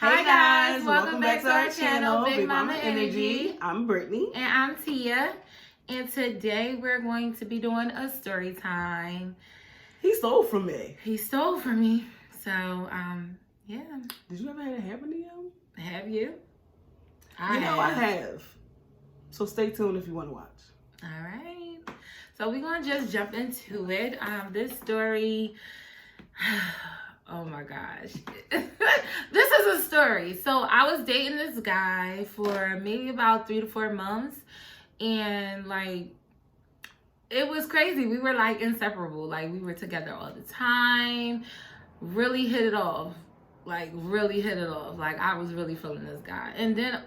Hi guys, welcome back to our channel, Big Mama Energy. I'm Brittany. And I'm Tia. And today we're going to be doing a story time. He stole from me. He stole from me. So, yeah. Did you ever have it happen to you? Have you? I have. So stay tuned if you want to watch. All right. So we're going to just jump into it. This story... Oh my gosh. This is a story. So I was dating this guy for maybe about 3 to 4 months. And like, it was crazy. We were like inseparable. Like we were together all the time. Really hit it off. Like really hit it off. Like I was really feeling this guy. And then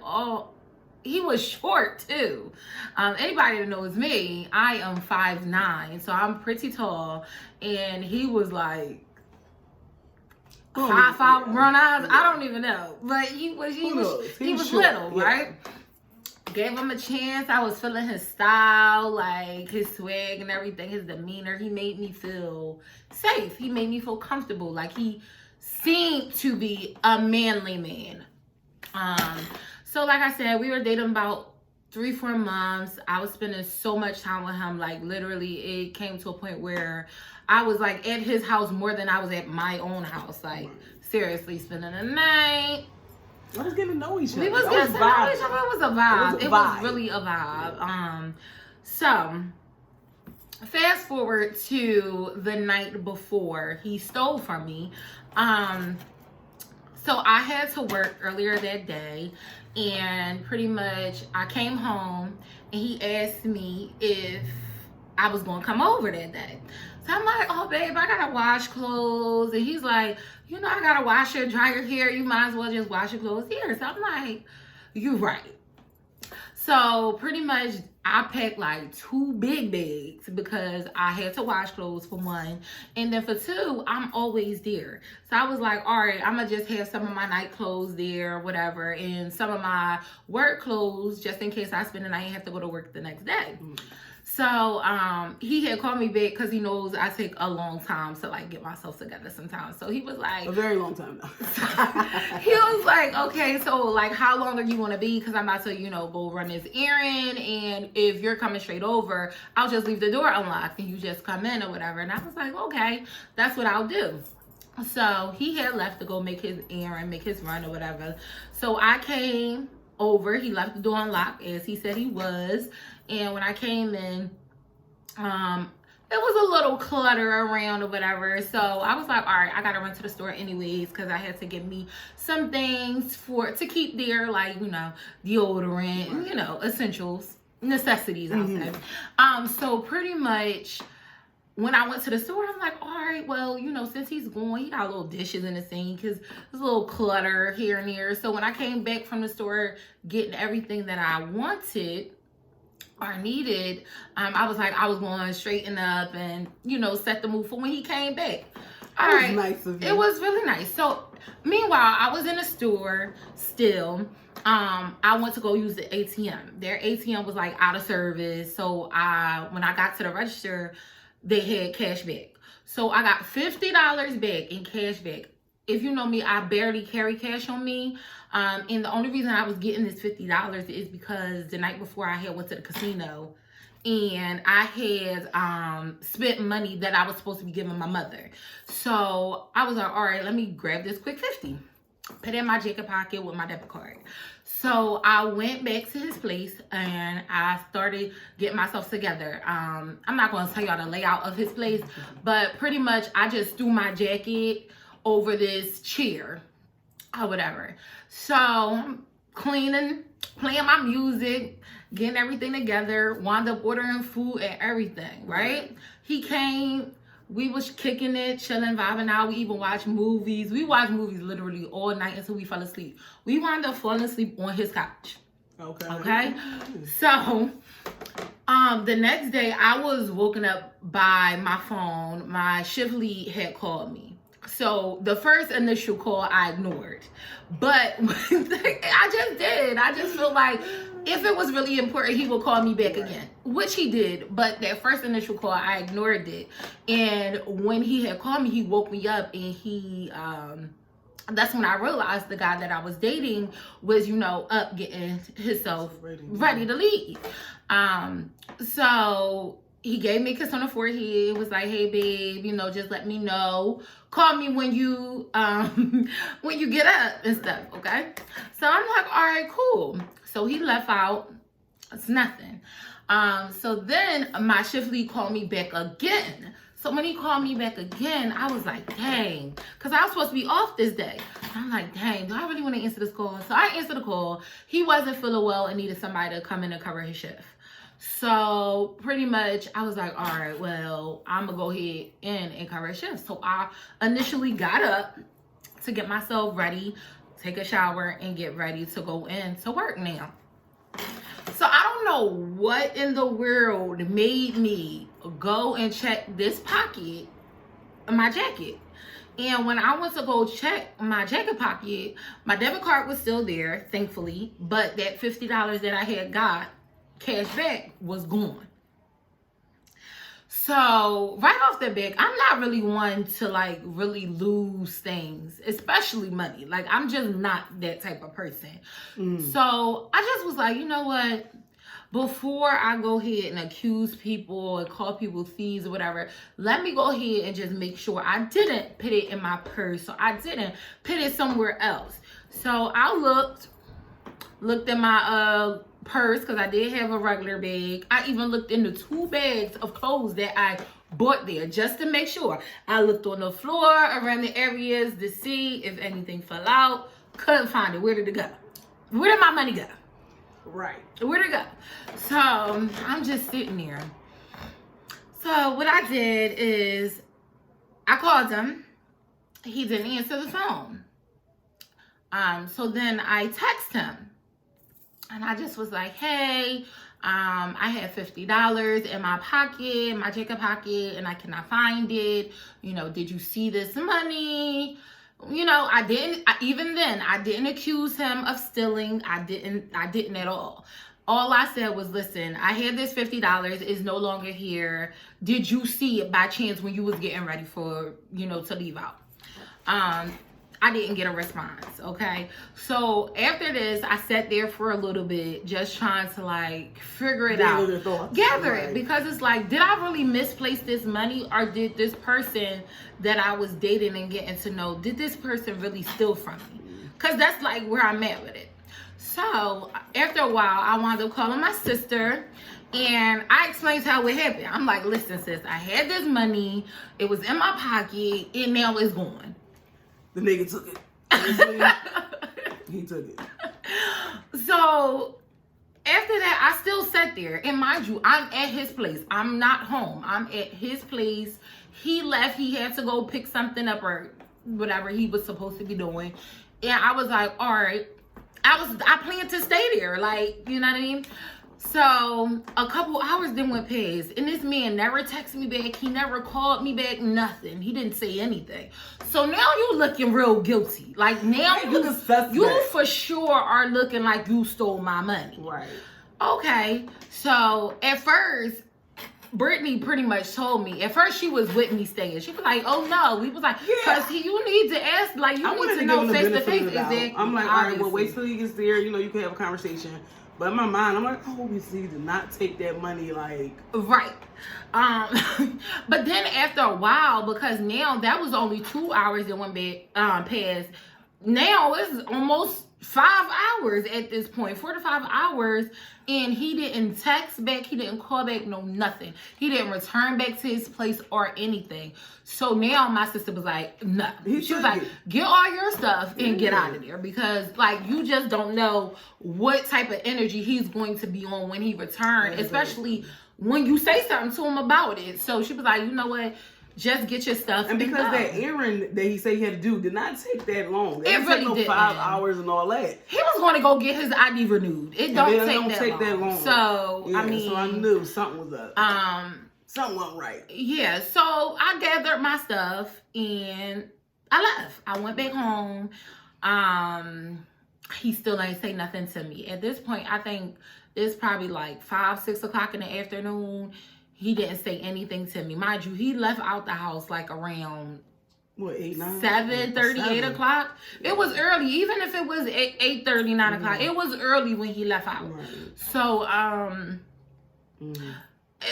he was short too. Anybody that knows me, I am 5'9", so I'm pretty tall. And he was like 5'5", brown eyes. I don't even know, but he was little, right? Gave him a chance. I was feeling his style, like his swag and everything, his demeanor. He made me feel safe. He made me feel comfortable. Like he seemed to be a manly man. So like I said, we were dating about 3-4 months. I was spending so much time with him. Like literally it came to a point where I was like at his house more than I was at my own house. Like seriously spending the night. I was getting to know each other. We was getting to know each other. It was a vibe. It was really a vibe. So fast forward to the night before he stole from me. So I had to work earlier that day, and pretty much I came home and he asked me if I was going to come over that day. So I'm like, oh babe, I gotta wash clothes. And he's like, you know, I gotta wash your dryer here. You might as well just wash your clothes here. So I'm like, you're right. So pretty much I packed like 2 big bags because I had to wash clothes for one. And then for 2, I'm always there. So I was like, all right, I'm gonna just have some of my night clothes there, whatever. And some of my work clothes, just in case I spend the night and have to go to work the next day. So he had called me back because he knows I take a long time to like get myself together sometimes. So he was like, a very long time now. He was like, okay, so like how long are you gonna be? Because I'm about to, you know, go run this errand, and if you're coming straight over, I'll just leave the door unlocked and you just come in or whatever. And I was like, okay, that's what I'll do. So he had left to go make his errand, make his run or whatever. So I came over. He left the door unlocked as he said he was. And when I came in, it was a little clutter around or whatever. So I was like, all right, I gotta run to the store anyways because I had to get me some things to keep there, like, you know, deodorant, you know, essentials, necessities, I'll say. So pretty much when I went to the store, I'm like, all right, well, you know, since he's going, he got little dishes in the sink because there's a little clutter here and there. So when I came back from the store getting everything that I wanted or needed, I was like, I was going to straighten up and, you know, set the mood for when he came back. All right. Nice of you. It was really nice. So meanwhile, I was in the store still. I went to go use the ATM. Their ATM was like out of service. So when I got to the register, they had cash back. So I got $50 back in cash back. If you know me, I barely carry cash on me. And the only reason I was getting this $50 is because the night before I had went to the casino and I had spent money that I was supposed to be giving my mother. So I was like, all right, let me grab this quick 50. Put it in my jacket pocket with my debit card. So I went back to his place and I started getting myself together. I'm not going to tell y'all the layout of his place, but pretty much I just threw my jacket over this chair or whatever. So I'm cleaning, playing my music, getting everything together, wound up ordering food and everything, right? He came, we was kicking it, chilling, vibing out. We even watched movies. We watched movies literally all night until we fell asleep. We wound up falling asleep on his couch. Okay. So the next day I was woken up by my phone. My shift lead had called me. So the first initial call I ignored, but I just did. I just feel like if it was really important, he would call me back again, which he did. But that first initial call, I ignored it. And when he had called me, he woke me up and he that's when I realized the guy that I was dating was, you know, up getting himself ready to leave. So he gave me a kiss on the forehead, was like, hey babe, you know, just let me know. Call me when you when you get up and stuff, okay? So I'm like, all right, cool. So he left out. It's nothing. So then my shift lead called me back again. So when he called me back again, I was like, dang, because I was supposed to be off this day. I'm like, dang, do I really want to answer this call? So I answered the call. He wasn't feeling well and needed somebody to come in and cover his shift. So pretty much I was like, all right, well, I'm going to go ahead and cover his shift. So I initially got up to get myself ready, take a shower, and get ready to go in to work now. So I don't know what in the world made me go and check this pocket of my jacket. And when I went to go check my jacket pocket, my debit card was still there, thankfully. But that $50 that I had got cash back was gone. So right off the bat, I'm not really one to like really lose things, especially money. Like I'm just not that type of person. So I just was like, you know what? Before I go ahead and accuse people and call people thieves or whatever, let me go ahead and just make sure I didn't put it in my purse. So I didn't put it somewhere else. So I looked at my purse because I did have a regular bag. I even looked in the 2 bags of clothes that I bought there just to make sure. I looked on the floor around the areas to see if anything fell out. Couldn't find it. Where did it go? Where did my money go? Right. Where'd it go? So I'm just sitting there. So what I did is I called him. He didn't answer the phone. So then I text him. And I just was like, hey, I had $50 in my pocket, my jacket pocket, and I cannot find it. You know, did you see this money? You know, even then, I didn't accuse him of stealing. I didn't at all. All I said was, listen, I had this $50. It's no longer here. Did you see it by chance when you was getting ready for, you know, to leave out? I didn't get a response, okay? So after this, I sat there for a little bit just trying to like figure it out. Gather it. Because it's like, did I really misplace this money, or did this person that I was dating and getting to know, did this person really steal from me? Because that's like where I'm at with it. So after a while, I wound up calling my sister. And I explained to her what happened. I'm like, listen, sis, I had this money. It was in my pocket. And now it's gone. The nigga took it. He took it. So after that, I still sat there. And mind you, I'm at his place. I'm not home. I'm at his place. He left. He had to go pick something up or whatever he was supposed to be doing. And I was like, all right. I planned to stay there. Like, you know what I mean? So a couple hours then went past, and this man never texted me back. He never called me back. Nothing. He didn't say anything. So now you looking real guilty. Like now you for sure are looking like you stole my money. Right. Okay. So at first, Brittany pretty much told me. At first, she was with me staying. She was like, "Oh no," we was like, "Cause you need to ask, like you need to know face to face." Exactly. I'm like, all right, well, wait till he gets there. You know, you can have a conversation. But in my mind, I'm like, obviously, did not take that money, like... Right. But then after a while, because now that was only 2 hours that went past. Now it's almost 5 hours at this point, 4 to 5 hours. And he didn't text back. He didn't call back. No, nothing. He didn't return back to his place or anything. So now my sister was like, no. She was like, get all your stuff and get out of there. Because, like, you just don't know what type of energy he's going to be on when he returns. Especially when you say something to him about it. So she was like, you know what? Just get your stuff. And because that errand that he said he had to do did not take that long. It really didn't take no 5 hours and all that. He was going to go get his ID renewed. It don't take that long. So, yeah, I mean. So I knew something was up. Something wasn't right. Yeah, so I gathered my stuff and I left. I went back home. He still ain't say nothing to me. At this point, I think it's probably like 5, 6 o'clock in the afternoon. He didn't say anything to me. Mind you, he left out the house like around What, 8, 9? 7:30, 8 o'clock. It was early. Even if it was 8:30, 9 o'clock, it was early when he left out. Right. So,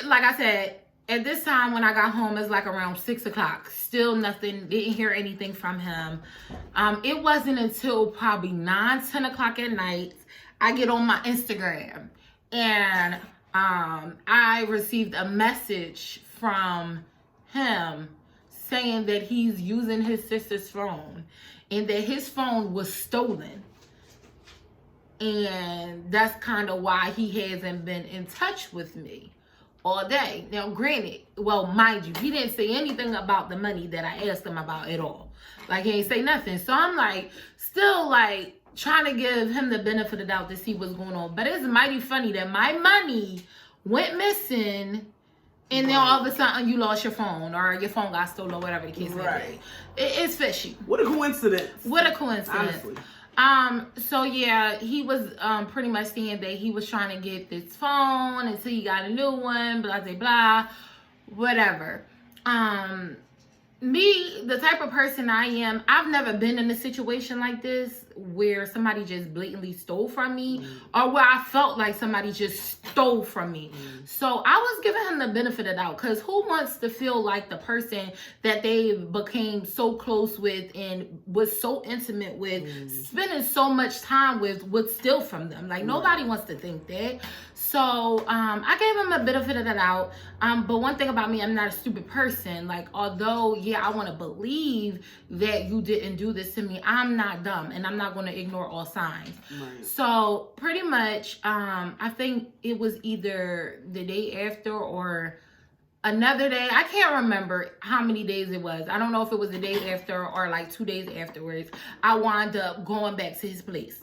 like I said, at this time when I got home, it's like around 6 o'clock. Still nothing. Didn't hear anything from him. It wasn't until probably 9, 10 o'clock at night, I get on my Instagram. And I received a message from him saying that he's using his sister's phone and that his phone was stolen. And that's kind of why he hasn't been in touch with me all day. Now, granted, well, mind you, he didn't say anything about the money that I asked him about at all. Like, he ain't say nothing. So I'm like, still like trying to give him the benefit of the doubt to see what's going on. But it's mighty funny that my money went missing and then all of a sudden you lost your phone or your phone got stolen or whatever the case may be. It's fishy. What a coincidence. What a coincidence. Honestly. So yeah, he was pretty much saying that he was trying to get this phone until he got a new one, blah blah blah, whatever. Me, the type of person I am, I've never been in a situation like this where somebody just blatantly stole from me or where I felt like somebody just stole from me. So I was giving him the benefit of the doubt, because who wants to feel like the person that they became so close with and was so intimate with, spending so much time with, would steal from them? Like, nobody wants to think that. So I gave him a benefit of the doubt. But one thing about me, I'm not a stupid person. Like, although, yeah, I want to believe that you didn't do this to me, I'm not dumb and I'm not going to ignore all signs. So pretty much, I think it was either the day after or another day. I can't remember how many days it was. I don't know if it was the day after or like 2 days afterwards. I wound up going back to his place.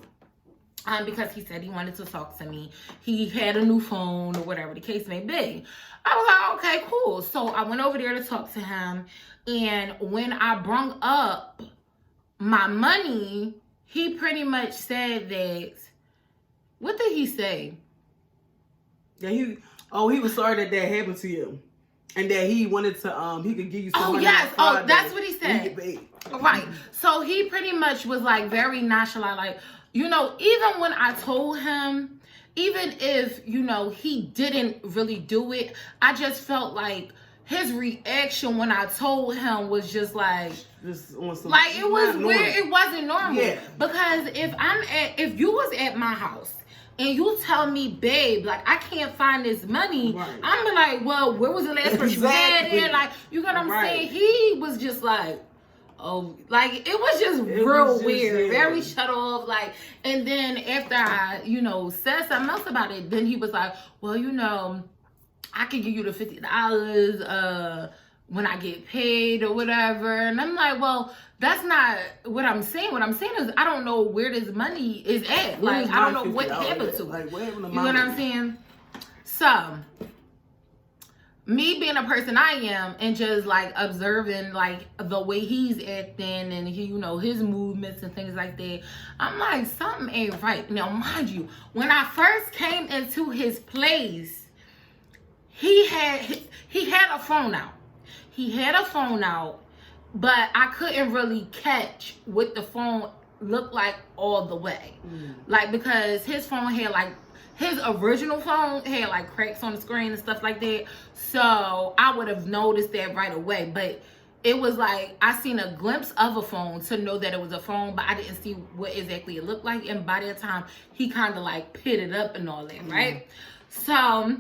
Because he said he wanted to talk to me. He had a new phone or whatever the case may be. I was like, okay, cool. So I went over there to talk to him. And when I brung up my money, he pretty much said that, what did he say? Yeah, he was sorry that happened to you. And that he wanted to, he could give you some money. Yes. Oh, that's what he said. Right. So he pretty much was like very nonchalant, like, you know, even when I told him, even if, you know, he didn't really do it, I just felt like his reaction when I told him was just like, like it was weird. It wasn't normal. Yeah. Because if you was at my house and you tell me, babe, like, I can't find this money, I'm be like, well, where was the last person you had it? Like, you know what I'm saying? He was just like, oh, like, it was just real weird, very shut off, like, and then after I, you know, said something else about it, then he was like, well, you know, I can give you the $50 when I get paid or whatever. And I'm like, well, that's not what I'm saying. What I'm saying is I don't know where this money is at. Like, I don't know what happened to it. You know what I'm saying? So, me being a person I am and just like observing like the way he's acting and he, you know, his movements and things like that, I'm like, something ain't right. Now, mind you, when I first came into his place, he had a phone out. He had a phone out, but I couldn't really catch what the phone looked like all the way. Like, because his phone had like, his original phone had like cracks on the screen and stuff like that. So I would have noticed that right away. But it was like, I seen a glimpse of a phone to know that it was a phone, but I didn't see what exactly it looked like. And by that time, he kind of like pitted up and all that, right? So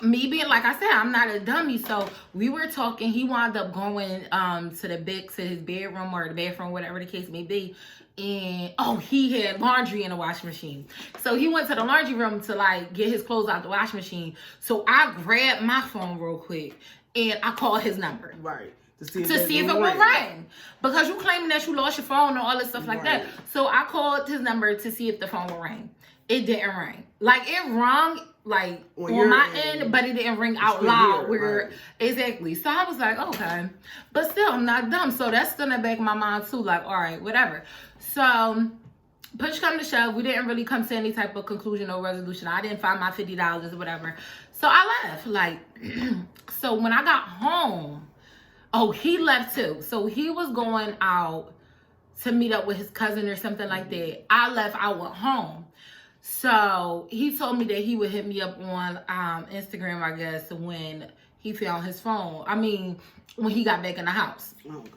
me being, like I said, I'm not a dummy. So we were talking. He wound up going to his bedroom or the bathroom, whatever the case may be. And he had laundry in the washing machine. So he went to the laundry room to like get his clothes out the washing machine. So I grabbed my phone real quick and I called his number. Right. To see if it would ring. Because you claiming that you lost your phone and all this stuff like that. So I called his number to see if the phone would ring. It didn't ring. Like, it rung like on my end, but it didn't ring out loud. Exactly. So I was like, okay. But still, I'm not dumb. So that's still in the back of my mind too. Like, all right, whatever. So push come to shove, we didn't really come to any type of conclusion or resolution. I didn't find my $50 or whatever. So I left. Like, so when I got home, Oh, he left too. So he was going out to meet up with his cousin or something like that. I left, I went home. So he told me that he would hit me up on Instagram, I guess, when he found his phone. I mean, when he got back in the house. Okay.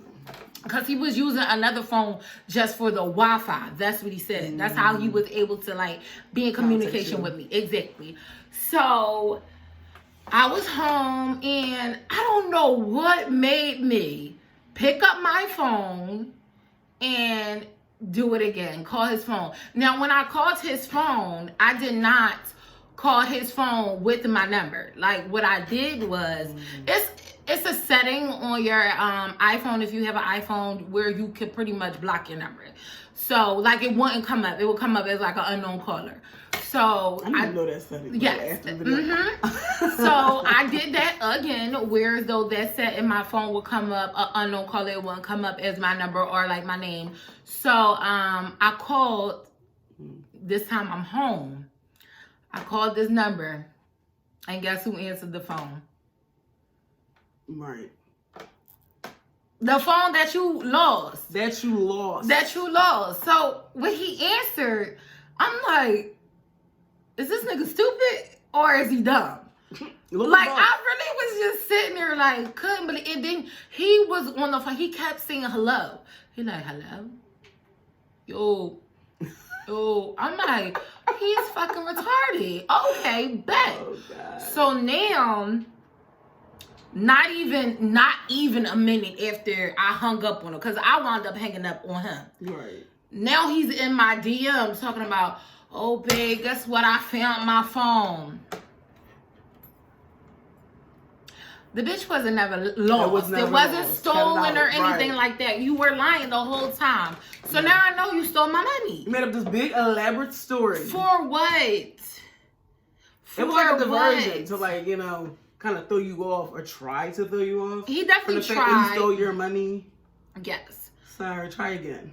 Because he was using another phone just for the Wi-Fi. That's what he said. That's how he was able to, like, be in communication with me. Exactly. So I was home, and I don't know what made me pick up my phone and do it again. Call his phone. Now, when I called his phone, I did not call his phone with my number. Like, what I did was, it's a setting on your iPhone, if you have an iPhone, where you could pretty much block your number. So, like, it wouldn't come up. It would come up as, like, an unknown caller. So I didn't know that setting. Yes. So I did that again, where though that set in my phone would come up, an unknown caller, it wouldn't come up as my number or like my name. So I called. This time I'm home. I called this number, and guess who answered the phone? Right. The phone that you lost. That you lost. That you lost. So when he answered, I'm like, is this nigga stupid or is he dumb? Like, I really was just sitting there like, couldn't believe it. Then he was on the phone. He kept saying hello. He like, hello? Yo. I'm like, he's fucking retarded. Okay, bet. Oh, God. So now, not even a minute after I hung up on him, because I wound up hanging up on him. Right. Now he's in my DMs talking about, oh, babe, guess what? I found my phone. The bitch wasn't never lost. It wasn't stolen or anything like that. You were lying the whole time. So now I know you stole my money. You made up this big elaborate story. For what? It was like a diversion to, like, you know, kind of throw you off or try to throw you off. He definitely tried. From the fact that he stole your money. Yes. Sorry, try again.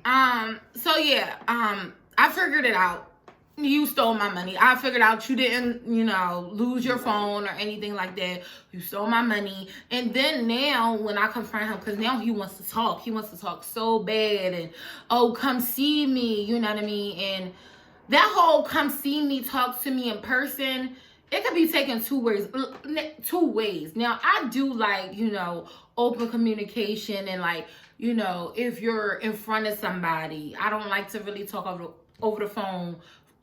So yeah, I figured it out. You stole my money. I figured out you didn't, you know, lose your phone or anything like that. You stole my money. And then now when I confront him, because now he wants to talk. He wants to talk so bad. And, oh, come see me. You know what I mean? And that whole come see me, talk to me in person, it could be taken two ways. Now, I do like, you know, open communication and, like, you know, if you're in front of somebody, I don't like to really talk over the phone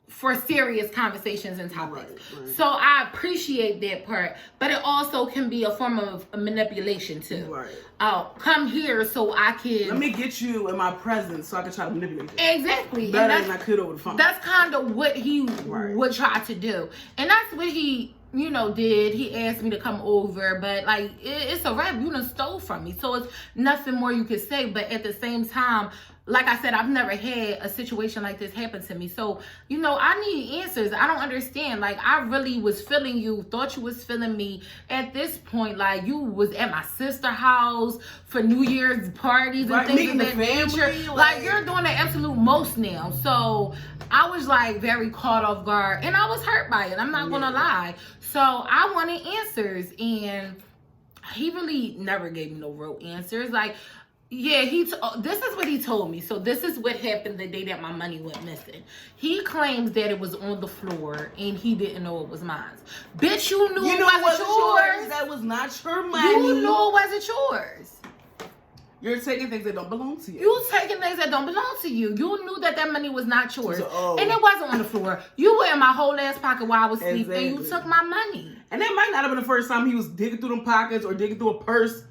for serious conversations and topics. Right. So I appreciate that part, but it also can be a form of manipulation too. Right. Oh, come here so I can... Let me get you in my presence so I can try to manipulate you. Exactly. Better than I could over the phone. That's kind of what he would try to do. And that's what he, you know, did. He asked me to come over, but like, it's a wrap. You done stole from me. So it's nothing more you could say. But at the same time, like I said, I've never had a situation like this happen to me. So, you know, I need answers. I don't understand. Like, I really was feeling you, thought you was feeling me. At this point, like, you was at my sister's house for New Year's parties and things of that nature. Like, you're doing the absolute most now. So, I was, like, very caught off guard. And I was hurt by it. I'm not going to lie. So, I wanted answers. And he really never gave me no real answers. Like, yeah, this is what he told me. So this is what happened the day that my money went missing. He claims that it was on the floor and he didn't know it was mine. Bitch, you knew it wasn't yours. That was not your money. You knew it wasn't yours. You're taking things that don't belong to you. You taking things that don't belong to you. You knew that money was not yours. And it wasn't on the floor. You were in my whole ass pocket while I was asleep and you took my money. And that might not have been the first time he was digging through them pockets or digging through a purse.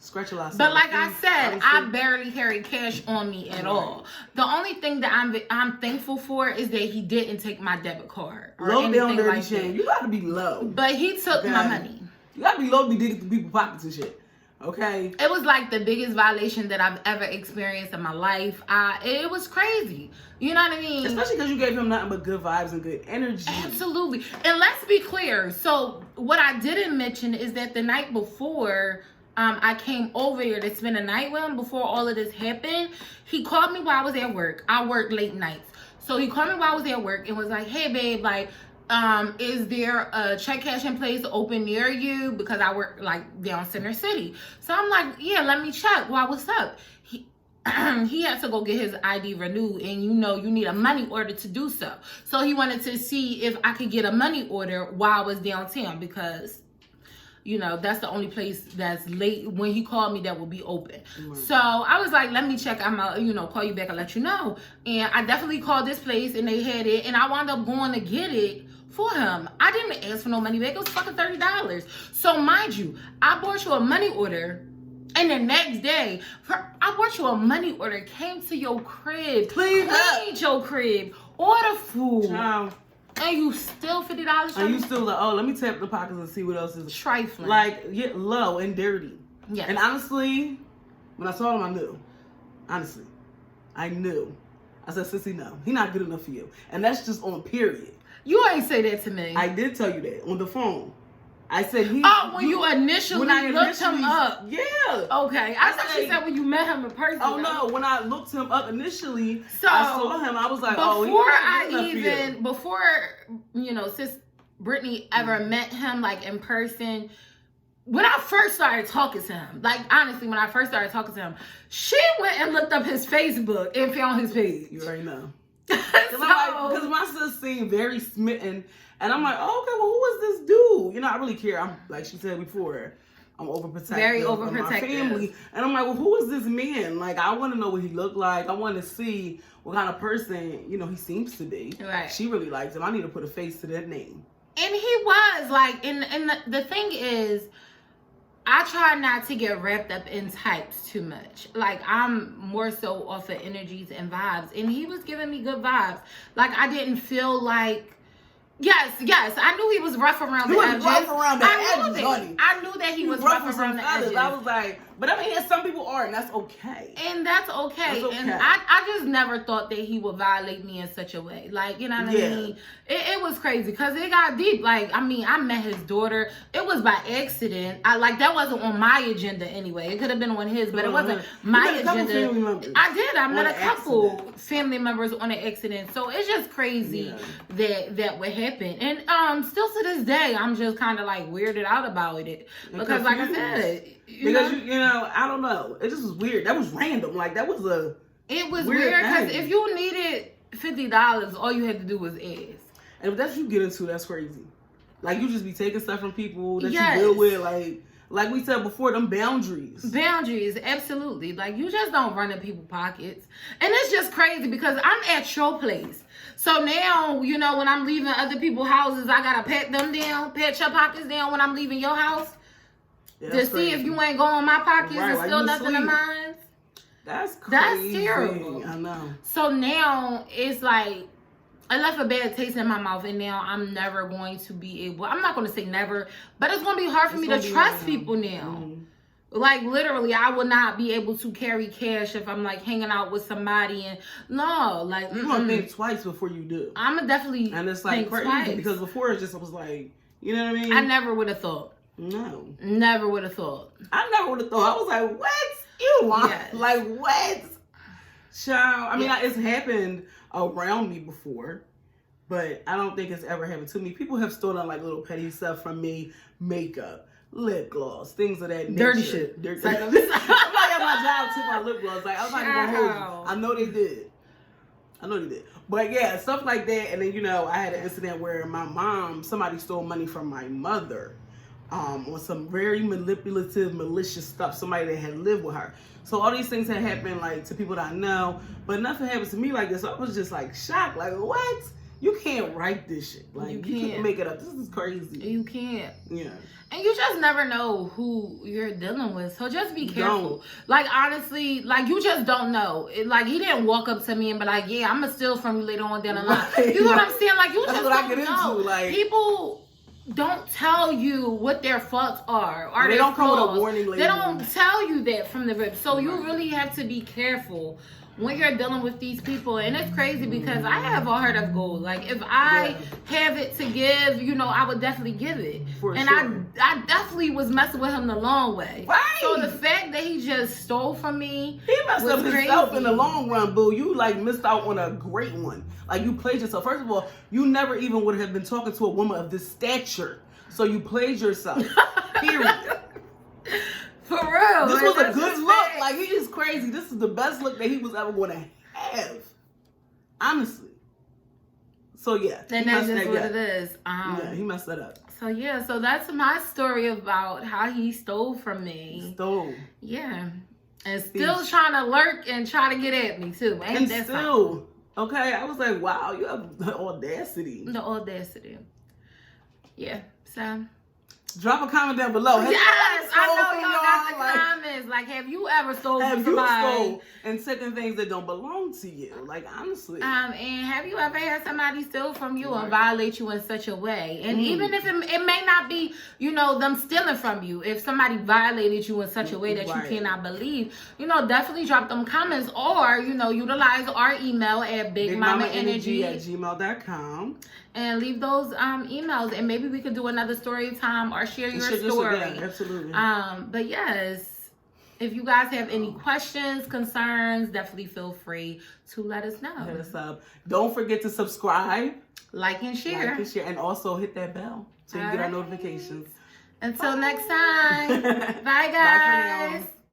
Scratch a lot. But like I said, I barely carry cash on me at all. The only thing that I'm thankful for is that he didn't take my debit card or low anything down dirty like chain. that. You gotta be low. But he took my money. You gotta be low to be digging through people's pockets and shit. Okay. It was like the biggest violation that I've ever experienced in my life. It was crazy. You know what I mean? Especially because you gave him nothing but good vibes and good energy. Absolutely. And let's be clear. So what I didn't mention is that the night before I came over there to spend a night with him before all of this happened, he called me while I was at work. I work late nights. So he called me while I was at work and was like, hey, babe, like, is there a check cashing place open near you? Because I work like down Center City. So I'm like, yeah, let me check. Why, what's up? He had to go get his ID renewed, and you need a money order to do so. So he wanted to see if I could get a money order while I was downtown, because that's the only place that's late when he called me that will be open. Mm-hmm. So I was like, let me check. I'm call you back and let you know. And I definitely called this place, and they had it, and I wound up going to get it for him. I didn't ask for no money back. It was fucking $30. So mind you, I bought you a money order, and the next day, I bought you a money order, came to your crib, cleaned your crib, order food. Child. And you still $50? And you still like, oh, let me tap the pockets and see what else is trifling. Like, get low and dirty. Yes. And honestly, when I saw him, I knew. Honestly, I knew. I said, sissy, no, he not good enough for you. And that's just on period. You ain't say that to me. I did tell you that on the phone. I said when you initially looked him up. Yeah. Okay. I thought you said when you met him in person. Oh no, when I looked him up initially, so I saw him. I was like, before sis Brittany ever met him like in person, when I first started talking to him, like honestly, when I first started talking to him, she went and looked up his Facebook and found his page. You already know. Because my sis seemed very smitten. And I'm like, oh, okay, well, who is this dude? I really care. I'm like she said before, I'm overprotective. Very overprotective. Of my family. And I'm like, well, who is this man? Like, I want to know what he looked like. I want to see what kind of person, he seems to be. Right. She really likes him. I need to put a face to that name. And he was like, and the thing is, I try not to get wrapped up in types too much. Like, I'm more so off of energies and vibes. And he was giving me good vibes. Like, I didn't feel like, Yes. I knew he was rough around the edges. Rough around the edges, honey. I knew that he was rough around the edges. I was like, but I mean, some people are, and that's okay. And that's okay. And I just never thought that he would violate me in such a way. Like, you know what I mean? It was crazy because it got deep. Like, I mean, I met his daughter. It was by accident. That wasn't on my agenda anyway. It could have been on his, but it wasn't my agenda. I did. I met a couple family members on an accident. So it's just crazy that would happen. And still to this day, I'm just kind of like weirded out about it because, like I said, I don't know. It just was weird. That was random. Like that was It was weird because if you needed $50, all you had to do was ask. And if that's what you get into, that's crazy. Like you just be taking stuff from people that you deal with, like we said before, them boundaries. Boundaries, absolutely. Like you just don't run in people's pockets, and it's just crazy because I'm at your place. So now, when I'm leaving other people's houses, I gotta pat them down, pat your pockets down when I'm leaving your house to see if you ain't going my pockets and still nothing of mine. That's crazy. That's terrible. I know. So now it's like I left a bad taste in my mouth, and now I'm never going to be able. I'm not going to say never, but it's going to be hard for me to trust people now. Mm-hmm. Like literally, I will not be able to carry cash if I'm like hanging out with somebody and you're gonna think twice before you do. I'm gonna definitely and it's like crazy twice. Because before it was like, you know what I mean? I never would have thought. No, never would have thought. I never would have thought. I was like, what? Like what? Child. I mean, it's happened around me before, but I don't think it's ever happened to me. People have stolen like little petty stuff from me, makeup, lip gloss, things of that nature. Dirty shit. Dirty. I'm like at my job took my lip gloss. Like I was not even gonna hold you. I know they did. But yeah, stuff like that. And then I had an incident where my mom, somebody stole money from my mother, on some very manipulative, malicious stuff. Somebody that had lived with her. So all these things had happened like to people that I know, but nothing happens to me like this. So I was just like shocked. Like what? You can't write this shit. Like you can't make it up. This is crazy. You can't. Yeah. And you just never know who you're dealing with. So just be careful. Like, honestly, like, you just don't know. Like, he didn't walk up to me and be like, yeah, I'm going to steal from you later on down the line. You know what I'm saying? Like, you just don't know. People don't tell you what their faults are. Or they don't come with a warning label. They don't tell you that from the rip. So you really have to be careful when you're dealing with these people. And it's crazy because I have a heart of gold. Like, if I have it to give, you know, I would definitely give it. And sure. I definitely was messing with him the long way. Right. So the fact that he just stole from me, he messed up himself in the long run, boo. You like missed out on a great one. Like, you played yourself. First of all, you never even would have been talking to a woman of this stature. So you played yourself. Period. For real. This was a good look. Like, he is crazy. This is the best look that he was ever going to have. Honestly. So, yeah. And that's just what it is. Yeah, he messed that up. So, yeah. So, that's my story about how he stole from me. Stole. Yeah. And still trying to lurk and try to get at me, too. And still. Okay. I was like, wow, you have the audacity. The audacity. Yeah. So... drop a comment down below. Yes, I know y'all got the comments. Like, have you ever stole from somebody? Have you stole and taken things that don't belong to you? Like, honestly. And have you ever had somebody steal from you and violate you in such a way? And even if it may not be, you know, them stealing from you. If somebody violated you in such a way that you cannot believe, you know, definitely drop them comments. Or, you know, utilize our email at bigmamaenergy@gmail.com. And leave those emails, and maybe we could do another story time or share your story. Yeah, absolutely. But yes, if you guys have any questions, concerns, definitely feel free to let us know. Hit us up. Don't forget to subscribe, like and share, and also hit that bell so you get our notifications. Until next time. Bye, guys. Bye for now.